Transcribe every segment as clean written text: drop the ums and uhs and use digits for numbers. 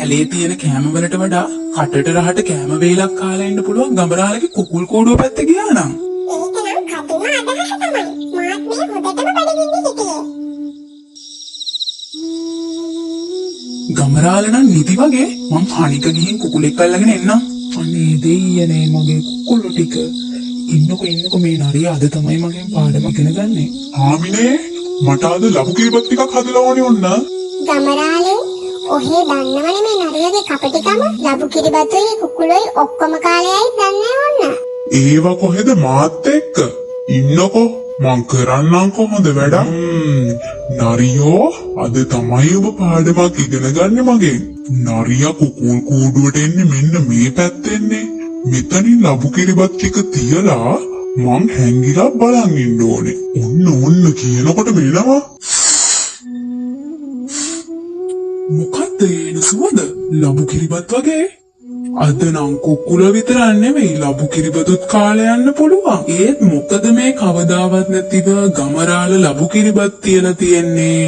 කැලේ තියෙන කෑම වලට වඩා කටට රහට කෑම වේලක් කාලා ඉන්න පුළුවන් ගමරාලගේ කුකුල් කූඩුව පැත්ත ගියා නම් ඒක නම් කටින අදහස තමයි. මාත් මේ හොදටම බඩගින්න හිටියේ. ගමරාල නම් නිදි වගේ මං හනික ගිහින් කුකුලෙක් අල්ලගෙන එන්නම්. අනේ දෙයියනේ මගේ කුකුළු ටික. ඉන්නකෝ මේ නරිය අද තමයි මගෙන් පාඩම ඉගෙන ගන්නෙ. ආමිනේ මට අද ලබු කිරිබත් ටිකක් හදලා ඕනේ ඔන්න. ගමරාලේ ඔහේ දන්නවනේ මේ නරියගේ කපටිකම. ලබු කිරිබතුයි කුකුලොයි ඔක්කොම කාලයයි දන්නේ ඕන්න. ඒව කොහෙද මාත් එක්ක ඉන්නකෝ මං කරන්නම් කොහොමද වැඩක්. නරියෝ අද තමයි ඔබ පාඩමක් ඉගෙන ගන්න මගෙන්. නරියා කුකුල් කූඩුවට එන්නේ මෙන්න මේ පැත්තෙන්නේ. මෙතනින් ලබු කිරිබත් ටික තියලා මං හැංගිලා බලන් ඉන්න ඕනේ. ඔන්න කියනකොට වෙනවා. මොකද්ද එන සුවඳ? ලබු කිරිබත් වගේ. අද නම් කුකුල විතරක් නෙමෙයි ලබු කිරිබතුත් කාලා යන්න පුළුවන්. ඒත් මොකද මේ කවදාවත් නැතිව ගමරාල ලබු කිරිබත් තියලා තියෙන්නේ?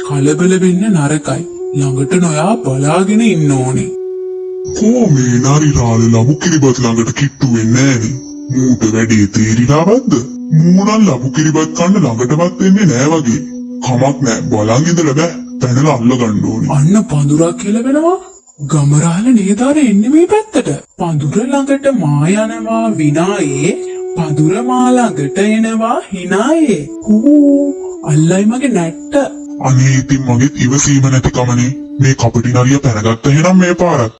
කලබල වෙන්න නරකයි. ළඟට නොයා බලාගෙන ඉන්න ඕනේ. කෝ මේ නරිලාල ලබු කිරිබත් ළඟට කිට්ටු වෙන්නේ නෑනේ. මූට වැඩේ තේරිලාවද්ද? මූණන් ලබු කිරිබත් කන්න ළඟටවත් එන්නේ නෑ වගේ. කමක් නෑ බලන් ඉඳලා බෑ. පැනලා අල්ල ගන්න ඕනේ. අන්න පඳුරක් කියලා වෙනවා. ගමරාල නේද අර එන්නේ මේ පැත්තට. පඳුර ළඟට මා යනවා විනායේ. පඳුර මා ළඟට එනවා හිනායේ. අල්ලයි මගේ නැට්ට. අනේ ඉතින් මගේ ඉවසීම නැති කමනේ. මේ කපටි නරිය පැනගත්ත එහෙනම් මේ පාරක්.